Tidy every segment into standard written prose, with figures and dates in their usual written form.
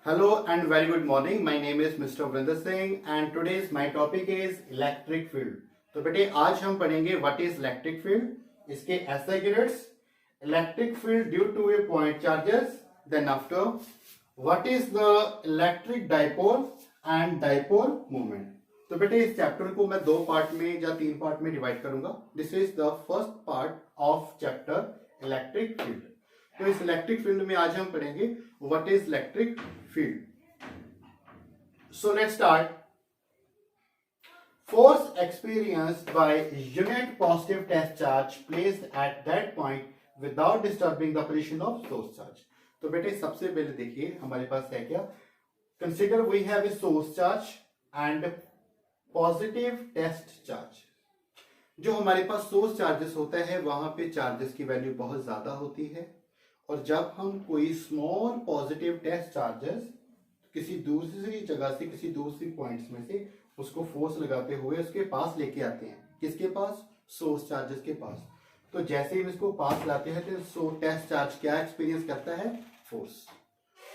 Hello and very good morning. My name is Mr. Vrinder Singh and today's my topic is electric field. तो बेटे आज हम पढ़ेंगे what is electric field, इसके SI units, electric field due to a point charges, then after what is the electric dipole and dipole moment. तो बेटे इस chapter को मैं 2 पार्ट में या 3 पार्ट में डिवाइड करूंगा. This is the first part of chapter electric field. तो इस इलेक्ट्रिक फील्ड में आज हम पढ़ेंगे what is electric field. So let's start. Force experienced by unit positive test charge placed at that point without disturbing the position of source charge. तो बेटे सबसे पहले देखिए हमारे पास है क्या. Consider we have a source charge and positive test charge. जो हमारे पास सोर्स चार्जेस होता है वहां पे चार्जेस की वैल्यू बहुत ज्यादा होती है, और जब हम कोई स्मॉल पॉजिटिव टेस्ट चार्जेस किसी दूसरी जगह से किसी दूसरी पॉइंट्स में से उसको फोर्स लगाते हुए उसके पास लेके आते हैं. किसके पास? सोर्स चार्जेस के पास. तो जैसे ही हम इसको पास लाते हैं तो टेस्ट चार्ज क्या एक्सपीरियंस करता है? फोर्स.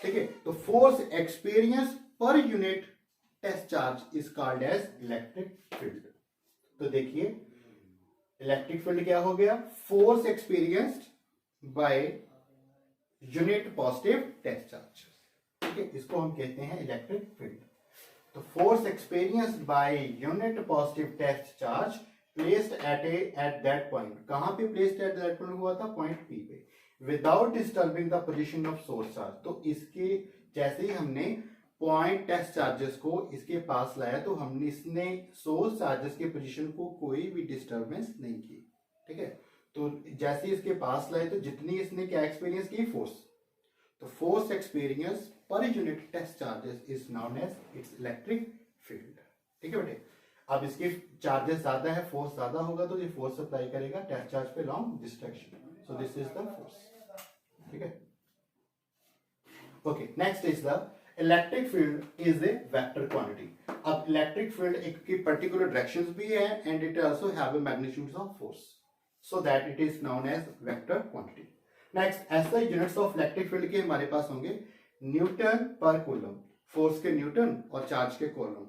ठीक है. तो force experience per unit test charge is called as electric field. तो देखिए इलेक्ट्रिक फील्ड क्या हो गया? Force experienced by unit positive test charge. ठीक है, इसको हम कहते हैं इलेक्ट्रिक फील्ड. तो force experienced by unit positive test charge placed at that point. कहां पे प्लेस्ड एट दैट पॉइंट हुआ था? पॉइंट पी पे. Without disturbing the position of source charge. तो इसके जैसे ही हमने पॉइंट टेस्ट चार्जेस को इसके पास लाया तो हमने इसने सोर्स चार्जेस के पोजीशन को कोई भी डिस्टर्बेंस नहीं की. ठीक है. तो जैसे ही इसके पास लाए तो जितनी इसने क्या एक्सपीरियंस की? फोर्स. तो force experience per unit test charges is known as its electric field. ठीक है बेटे. अब इसके चार्जेस ज्यादा है, फोर्स ज्यादा होगा तो ये फोर्स अप्लाई करेगा टेस्ट चार्ज पे long distraction. So this is the force. ठीक है. Okay, next is the electric field is a vector quantity. अब इलेक्ट्रिक फील्ड एक की पर्टिकुलर डायरेक्शंस भी है and it also have a magnitude of force, so that it is known as vector quantity. Next ऐसा units of electric field के हमारे पास होंगे न्यूटन पर कूलम. फोर्स के न्यूटन और चार्ज के कूलम.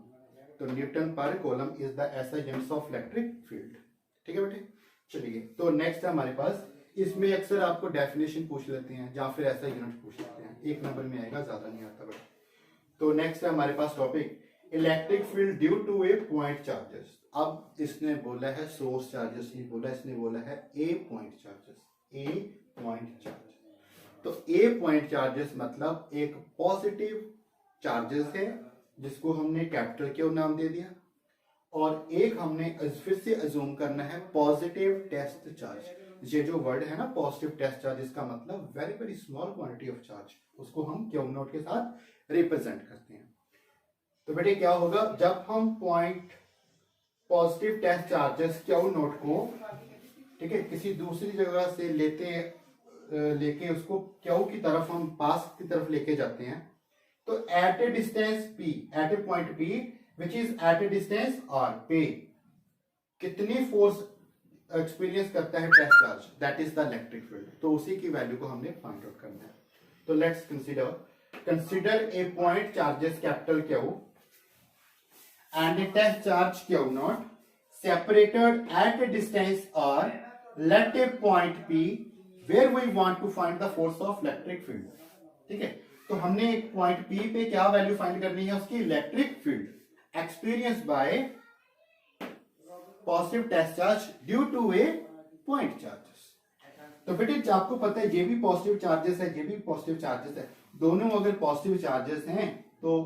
तो Newton per coulomb is the ऐसा यूनिट्स ऑफ इलेक्ट्रिक फील्ड. ठीक है बेटे. चलिए तो नेक्स्ट है हमारे पास. इसमें अक्सर आपको डेफिनेशन पूछ लेते हैं या फिर ऐसा यूनिट पूछ लेते हैं. 1 नंबर में आएगा, ज्यादा नहीं आता बेटा. तो नेक्स्ट है हमारे पास topic electric field due to a point charges. अब इसने बोला है सोर्स चार्जेस नहीं बोला, इसने बोला है ए पॉइंट चार्जेस. ए पॉइंट चार्ज. तो ए पॉइंट चार्जेस मतलब एक पॉजिटिव चार्जेस है जिसको हमने कैपिटल क्यू नाम दे दिया, और एक हमने फिर से अज्यूम करना है पॉजिटिव टेस्ट चार्ज. ये जो वर्ड है ना पॉजिटिव टेस्ट चार्ज, इसका मतलब very very small quantity of charge, उसको हम क्यू नोट के साथ रिप्रेजेंट करते हैं. तो बेटे क्या होगा जब हम point positive test charges Q naught को, ठीक है, किसी दूसरी जगह से लेके उसको क्यू की तरफ हम पास की तरफ लेके जाते हैं, तो at a distance P, at a point P which is at a distance R पे, कितनी फोर्स एक्सपीरियंस करता है test charge? That is the electric field. तो उसी की वैल्यू को हमने फाइंड आउट करना है. तो let's consider a point charges capital Q and a test charge Q naught separated at a distance r. Let a point P where we want to find the force of electric field. ठीक है. तो हमने एक point P पे क्या value find करनी है? उसकी electric field experience by positive test charge due to a point charges. तो बेटे आपको पता है ये भी पॉजिटिव चार्जेस है, ये भी पॉजिटिव चार्जेस है. दोनों अगर पॉजिटिव चार्जेस हैं तो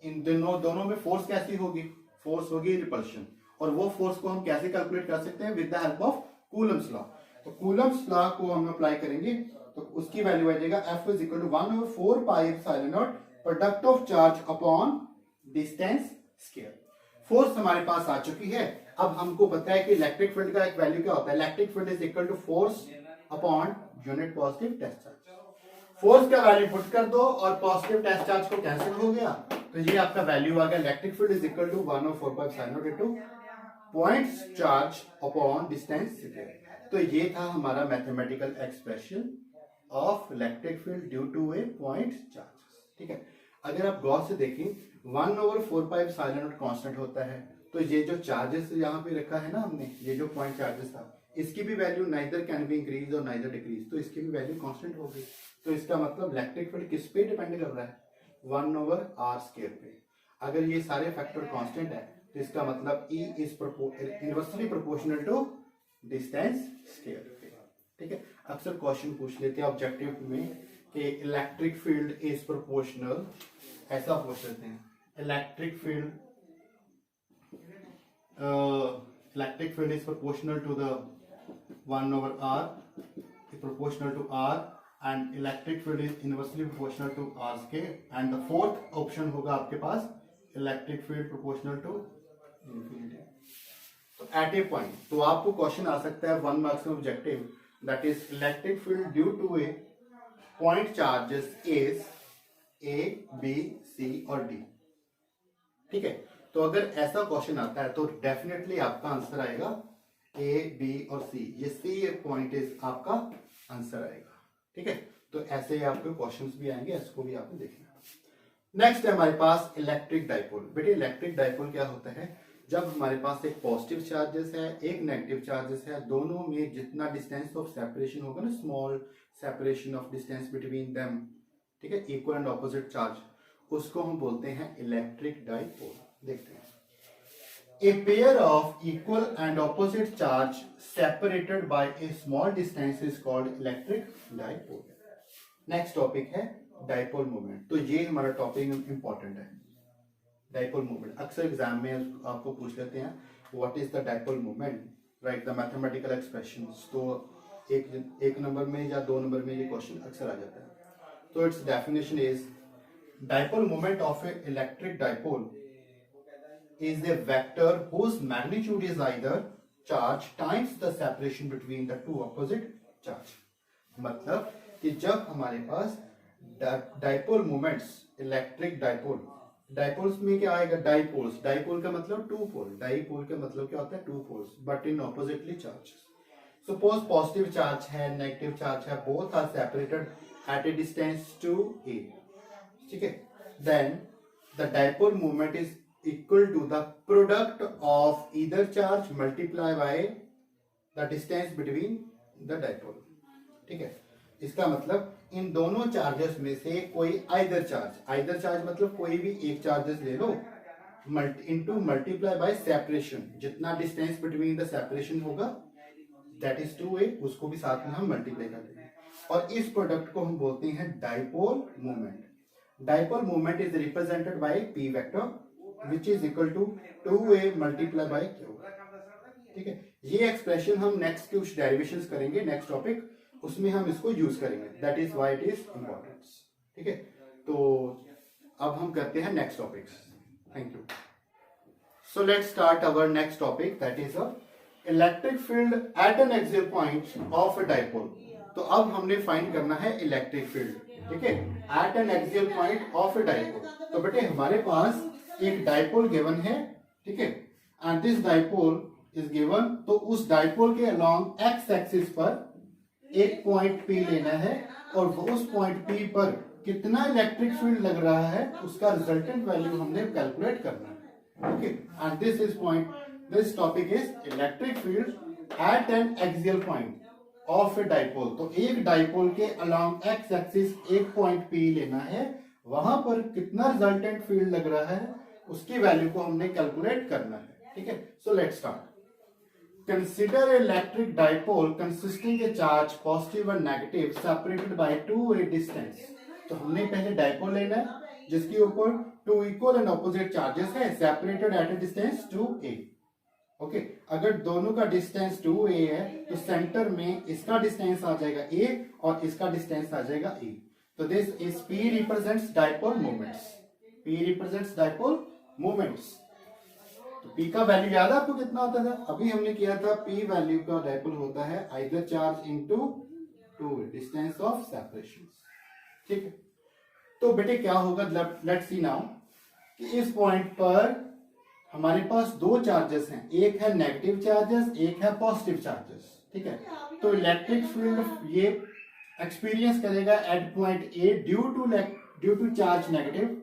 इन दोनों में फोर्स कैसी होगी? फोर्स होगी रिपल्शन. और वो फोर्स को हम कैसे कैलकुलेट कर सकते हैं? With the help of Coulomb's law. तो कूलम्स लॉ को हम अप्लाई करेंगे तो उसकी वैल्यू आ जाएगा F is equal to 1/4 pi epsilon naught product of charge upon distance square. Force हमारे पास आ चुकी है. अब हमको पता है कि इलेक्ट्रिक फील्ड का एक वैल्यू क्या होता है? Electric field is equal to force upon unit positive test charge. Force का वैल्यू पुट कर दो और पॉजिटिव टेस्ट चार्ज को कैंसिल हो गया, तो ये आपका वैल्यू आ गया. Electric field is equal to 1/4 pi epsilon naught into point charge upon distance square. तो ये था हमारा mathematical expression of electric field due to a point charge. ठीक है. अगर आप गौर से देखें 1/4 साइलेंट और कांस्टेंट होता है, तो ये जो चार्जेस यहाँ पे रखा है ना हमने, ये जो पॉइंट चार्जेस था, इसकी भी value neither can be increase और नाइदर डिक्रीज, तो इसकी भी वैल्यू कांस्टेंट हो गई। तो इसका मतलब इलेक्ट्रिक फील्ड किस पे डिपेंड कर रहा है, 1/r² पे। अगर ये सारे फैक्टर कांस्टेंट है तो इसका मतलब E is inversely proportional to distance square. ठीक है, अक्सर क्वेश्चन पूछ लेते हैं ऑब्जेक्टिव में कि इलेक्ट्रिक फील्ड इज प्रोपोर्शनल, ऐसा पूछ लेते हैं electric field is proportional to the 1/r, proportional to r, and electric field is inversely proportional to r square, and the fourth option होगा आपके पास electric field proportional to infinity। तो at a point, तो आपको question आ सकता है 1 marks में objective, that is electric field due to a point charges is A, B, C और D। ठीक है, तो अगर ऐसा क्वेश्चन आता है तो डेफिनेटली आपका आंसर आएगा A, B और C, ये C पॉइंट इज आपका आंसर आएगा। ठीक है, तो ऐसे ही आपके क्वेश्चंस भी आएंगे, इसको भी आपने देखना। नेक्स्ट है हमारे पास इलेक्ट्रिक डाइपोल। बेटे इलेक्ट्रिक डाइपोल क्या होता है, जब हमारे पास एक पॉजिटिव चार्जेस है एक नेगेटिव चार्जेस है, दोनों में जितना डिस्टेंस ऑफ सेपरेशन होगा ना, small separation of distance between them, ठीक है, इक्वल एंड ऑपोजिट चार्ज, उसको हम बोलते हैं इलेक्ट्रिक डाइपोल। देखते हैं, a pair of equal and opposite charge separated by A small distance is called electric dipole. Next topic है डाइपोल मोमेंट। तो ये हमारा टॉपिक इंपॉर्टेंट है, डाइपोल मोमेंट। अक्सर एग्जाम में आपको पूछ लेते हैं what is the dipole moment, right the mathematical expressions. तो एक नंबर में या 2 नंबर में ये क्वेश्चन अक्सर आ जाता है। तो it's definition is dipole moment of A electric dipole is a vector whose magnitude is either charge times the separation between the two opposite charge। मतलब कि जब हमारे पास dipole moments, electric dipole, dipoles में क्या आएगा, डाइपोल्स, डाइपोल का मतलब टू पोल, डाइपोल का मतलब क्या होता है, two poles but in oppositely charge. Suppose positive charge है, नेगेटिव चार्ज है, both are separated at a distance two a. ठीक है, then the dipole moment is equal to the product of either charge multiply by the distance between the dipole। ठीक है, इसका मतलब इन दोनों charges में से कोई आइदर चार्ज मतलब कोई भी एक चार्जेस ले लो, इनटू मल्टीप्लाई बाय सेपरेशन, जितना डिस्टेंस बिटवीन द सेपरेशन होगा दैट इज 2a, उसको भी साथ में हम मल्टीप्लाई कर देंगे, और इस प्रोडक्ट को हम बोलते हैं dipole moment. Dipole moment is represented by p vector which is equal to 2a multiply by q। ठीक है, ये एक्सप्रेशन हम नेक्स्ट कुछ डेरिवेशंस करेंगे, नेक्स्ट टॉपिक, उसमें हम इसको यूज करेंगे, that is why it is important. ठीक है, तो अब हम करते हैं next topics. Thank you. So let's start our next topic, that is electric field at an axial point of a dipole. तो अब हमने फाइंड करना है इलेक्ट्रिक फील्ड, ठीक है, at an axial point of a dipole. तो बेटे हमारे पास एक डाइपोल गिवन है, ठीक है, and this dipole is given, तो उस डाइपोल के अलोंग एक्स एक्सिस पर एक पॉइंट P लेना है, और उस पॉइंट P पर कितना इलेक्ट्रिक फील्ड लग रहा है उसका रिजल्टेंट वैल्यू हमने कैलकुलेट करना है। Okay, and this is point, this topic is electric field at an axial point of a dipole. तो एक डाइपोल के अलोंग एक्स एक्सिस एक पॉइंट P लेना है, वहां पर कितना रिजल्टेंट फील्ड लग रहा है उसकी वैल्यू को हमने कैलकुलेट करना है। ठीक है, so let's start. Consider electric dipole consisting a charge positive और negative separated by 2a distance. तो हमने पहले डाइपोल लेना है जिसके ऊपर 2 इक्वल एंड ऑपोजिट चार्जेस है, separated at a distance 2a। Okay, अगर दोनों का डिस्टेंस 2a है तो सेंटर में इसका डिस्टेंस आ जाएगा a और इसका डिस्टेंस आ जाएगा a। तो this is P represents dipole moments, P represents dipole moments. तो P का वैल्यू याद है आपको कितना होता था, अभी हमने किया था P वैल्यू का डाइपोल होता है either charge into 2 distance of separation. ठीक है, तो बेटे क्या होगा, लेट्स सी नाउ कि इस पॉइंट पर हमारे पास दो चार्जेस हैं, एक है नेगेटिव चार्जेस, एक है पॉजिटिव चार्जेस। ठीक है, तो इलेक्ट्रिक फील्ड ये एक्सपीरियंस करेगा at point A due to charge negative,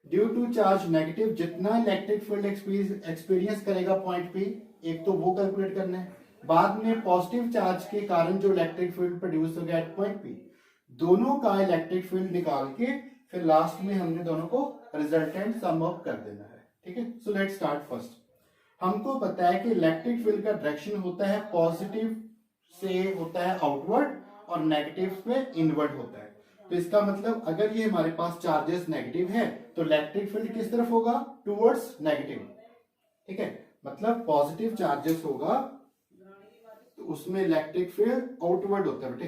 due to charge negative, जितना इलेक्ट्रिक फील्ड एक्सपीरियंस करेगा पॉइंट पी, एक तो वो कैलकुलेट करना है, बाद में पॉजिटिव चार्ज के कारण जो इलेक्ट्रिक फील्ड प्रोड्यूस हो गया एट पॉइंट पी, दोनों का इलेक्ट्रिक फील्ड निकाल के फिर लास्ट में हमने दोनों को रिजल्टेंट सम अप कर देना है। ठीक है, सो लेट्स स्टार्ट फर्स्ट। हमको पता है कि इलेक्ट्रिक फील्ड का डायरेक्शन होता है पॉजिटिव से होता है आउटवर्ड और नेगेटिव में इनवर्ड होता है। तो इसका मतलब अगर ये हमारे पास चार्जेस नेगेटिव है तो इलेक्ट्रिक फील्ड किस तरफ होगा, टुवर्ड्स नेगेटिव। ठीक है, मतलब पॉजिटिव चार्जेस होगा तो उसमें इलेक्ट्रिक फील्ड आउटवर्ड होता है बेटे।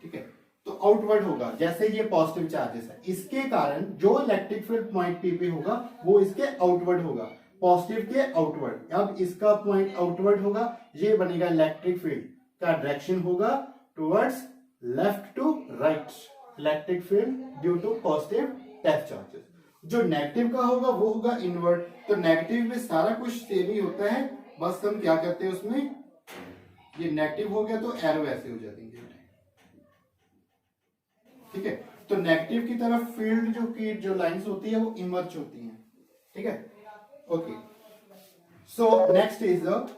ठीक है, तो आउटवर्ड होगा, जैसे ये पॉजिटिव चार्जेस है, इसके कारण जो इलेक्ट्रिक फील्ड पॉइंट पी पे होगा वो इसके आउटवर्ड होगा, पॉजिटिव के आउटवर्ड। अब इसका पॉइंट आउटवर्ड होगा, ये बनेगा इलेक्ट्रिक फील्ड का डायरेक्शन होगा towards left to right, electric field due to positive test charges. जो नेगेटिव का होगा वो होगा इनवर्ड। तो नेगेटिव में सारा कुछ सेम ही होता है, बस हम क्या करते हैं उसमें, ये नेगेटिव हो गया तो एरो ऐसे हो जाती है। ठीक है, तो नेगेटिव की तरफ फील्ड जो लाइंस होती है वो इमर्ज होती हैं। ठीक है, okay. So next is the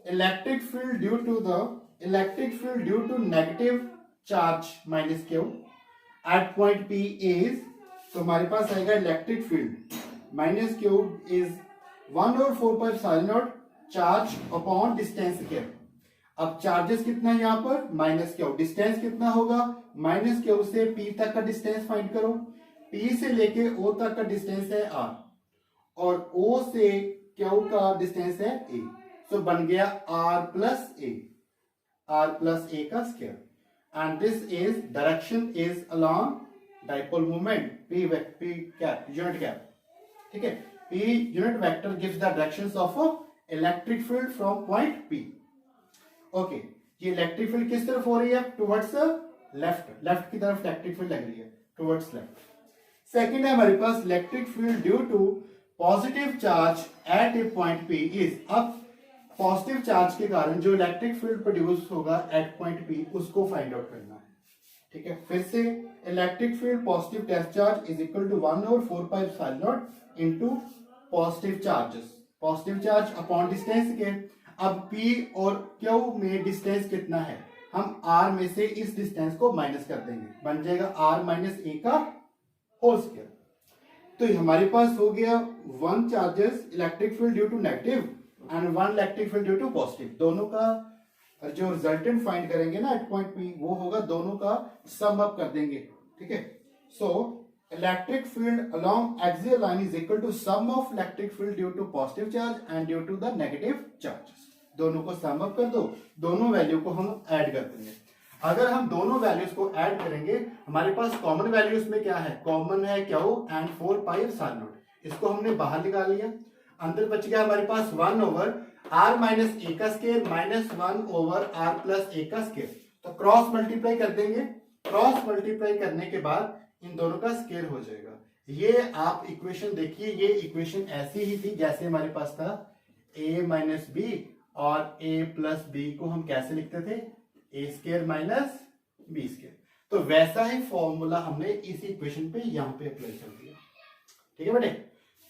electric field due to negative charge minus q at point P is, तो हमारे पास आएगा electric field minus q is 1/4πε0 charge upon distance q. अब चार्जेस कितना है यहाँ पर, माइनस क्यू, डिस्टेंस कितना होगा, माइनस क्यू से पी तक का डिस्टेंस फाइंड करो, पी से लेके ओ तक का डिस्टेंस है आर और ओ से क्यू का डिस्टेंस है ए, सो बन गया आर प्लस ए का square and this is direction is along dipole moment P cap unit cap. ठीक है, P unit vector gives the directions of electric field from point P. Okay, ये इलेक्ट्रिक फील्ड किस तरफ हो रही है, टुवर्ड्स लेफ्ट की तरफ इलेक्ट्रिक फील्ड लग रही है, टुवर्ड्स लेफ्ट। सेकंड है हमारे पास electric field due to positive charge at a point P is, अब पॉजिटिव चार्ज के कारण जो इलेक्ट्रिक फील्ड प्रोड्यूस होगा एट पॉइंट पी उसको फाइंड आउट करना है। ठीक है, फिर से electric field positive test charge is equal to 1/4πε0 into positive charge upon distance के। अब P और Q में डिस्टेंस कितना है, हम R में से इस डिस्टेंस को माइनस कर देंगे, बन जाएगा R माइनस ए का होल स्क्वायर। तो हमारे पास हो गया one charges electric field due to negative and one electric field due to positive. दोनों का जो रिजल्टेंट फाइंड करेंगे ना एट पॉइंट P, वो होगा दोनों का सम अप कर देंगे। ठीक है, so electric field along axial line is equal to sum of electric field due to positive charge and due to the negative charges. दोनों को सम अप कर दो, दोनों वैल्यू को हम ऐड कर देंगे। अगर हम दोनों वैल्यूज को ऐड करेंगे, हमारे पास कॉमन वैल्यूज में क्या है, कॉमन है क्यू एंड 4πε0, इसको हमने बाहर निकाल लिया, अंदर बच गया हमारे पास 1/r माइनस ए का स्क्वायर माइनस 1/r प्लस ए का स्क्वायर। तो क्रॉस मल्टीप्लाई कर देंगे, क्रॉस मल्टीप्लाई करने के बाद इन दोनों का स्क्वायर हो जाएगा। ये आप इक्वेशन देखिए, ये इक्वेशन ऐसी ही थी जैसे हमारे पास था a माइनस बी और a प्लस बी को हम कैसे लिखते थे, ए स्क्वायर माइनस बी स्क्वायर। तो वैसा ही फॉर्मूला हमने इस इक्वेशन पे यहाँ पे अप्लाई कर दिया। ठीक है बेटे,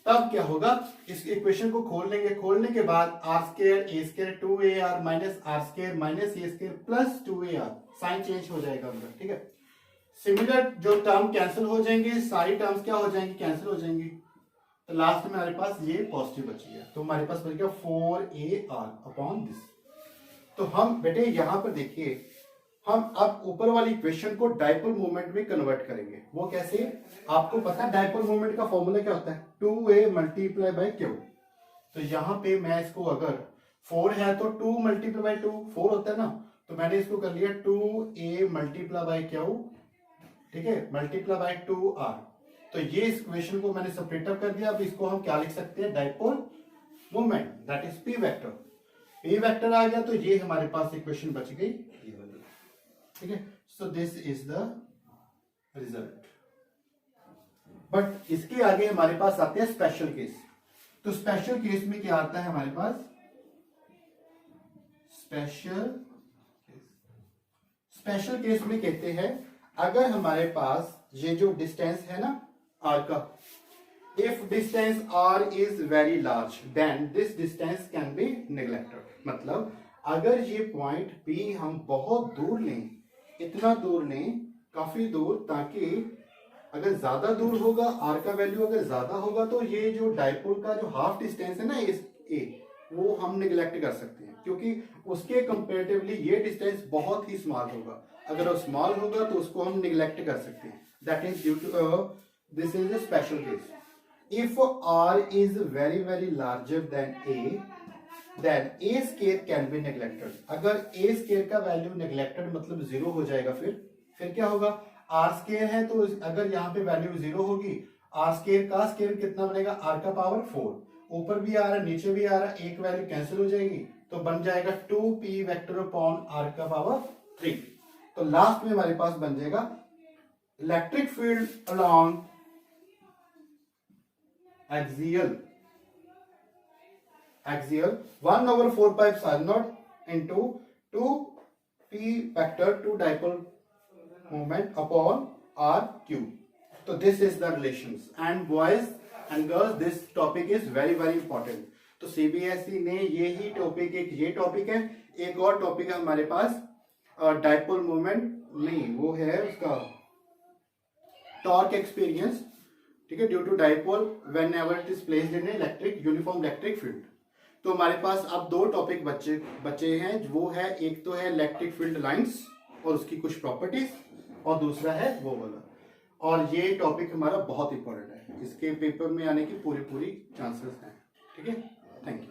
तब क्या होगा, इस इक्वेशन को खोल लेंगे, खोलने के बाद r square a square 2ar minus r square minus a square plus 2ar, sign change हो जाएगा अंदर। ठीक है, सिमिलर जो टर्म कैंसिल हो जाएंगे, सारी टर्म्स क्या हो जाएंगी, कैंसिल हो जाएंगी, तो लास्ट में हमारे पास ये पॉजिटिव बच गया, तो हमारे पास बच गया 4ar अपॉन दिस। तो हम बेटे यहाँ पर देखिए, हम अब ऊपर वाली इक्वेशन को डाइपोल मोमेंट में कन्वर्ट करेंगे। वो कैसे, आपको पता है डाइपोल मोमेंट का फॉर्मूला क्या होता है, 2a मल्टीप्लाई बाय क्यू। तो यहाँ पे मैं इसको, अगर 4 है तो 2 मल्टीप्लाई बाय 2 4 होता है ना, तो मैंने इसको कर लिया 2a मल्टीप्लाई बाय क्यू, ठीक है, मल्टीप्लाई बाय 2r। तो ये इस इक्वेशन को मैंने सेपरेट अप कर दिया। अब इसको हम क्या लिख सकते हैं, dipole moment, that is p vector. p vector आ गया तो ये हमारे पास इक्वेशन बच गई, ठीक है। सो this is the result. But इसके आगे हमारे पास आते हैं स्पेशल केस। तो स्पेशल केस में क्या आता है हमारे पास, स्पेशल केस में कहते हैं अगर हमारे पास ये जो डिस्टेंस है ना r का, if distance r is very large then this distance can be neglected. मतलब अगर ये पॉइंट P हम बहुत दूर लें, इतना दूर लें, काफी दूर, ताकि अगर ज्यादा दूर होगा, r का वैल्यू अगर ज्यादा होगा, तो ये जो डाइपोल का जो हाफ डिस्टेंस है ना इस a, वो हम निगलेक्ट कर सकते हैं, क्योंकि उसके कंपेरेटिवली ये डिस्टेंस बहुत ही स्मॉल होगा। अगर वो स्मॉल होगा तो उसको हम निगलेक्ट कर सकते हैं। That is due to this is a special case. If r is very very larger than a, then a square can be neglected. अगर a स्केयर का वैल्यू नेग्लेक्टेड मतलब जीरो हो जाएगा, फिर क्या होगा, r स्केयर है तो अगर यहाँ पे वैल्यू जीरो होगी, r स्केयर का स्केयर कितना बनेगा, r का पावर 4, ऊपर भी आ रहा है नीचे भी आ रहा है, एक वैल्यू कैंसिल हो जाएगी, तो बन जाएगा 2p वेक्टर अपॉन r का पावर 3। तो लास्ट में हमारे पास बन जाएगा electric field along axial 1/4 pi epsilon naught into 2p vector 2 dipole moment upon r cube। तो this is the relations, and boys and girls this topic is very very important। तो CBSE ने ये ही topic, एक ये topic है, एक और topic है हमारे पास डाइपोल मोमेंट नहीं, वो है उसका टॉर्क एक्सपीरियंस, ठीक है, due to dipole whenever it is placed in electric uniform electric field. तो हमारे पास अब दो टॉपिक बचे हैं, वो है एक तो है इलेक्ट्रिक फील्ड लाइंस और उसकी कुछ प्रॉपर्टीज, और दूसरा है वो वाला। और ये टॉपिक हमारा बहुत इंपॉर्टेंट है, इसके पेपर में आने की पूरी चांसेस हैं। ठीक है, थैंक यू।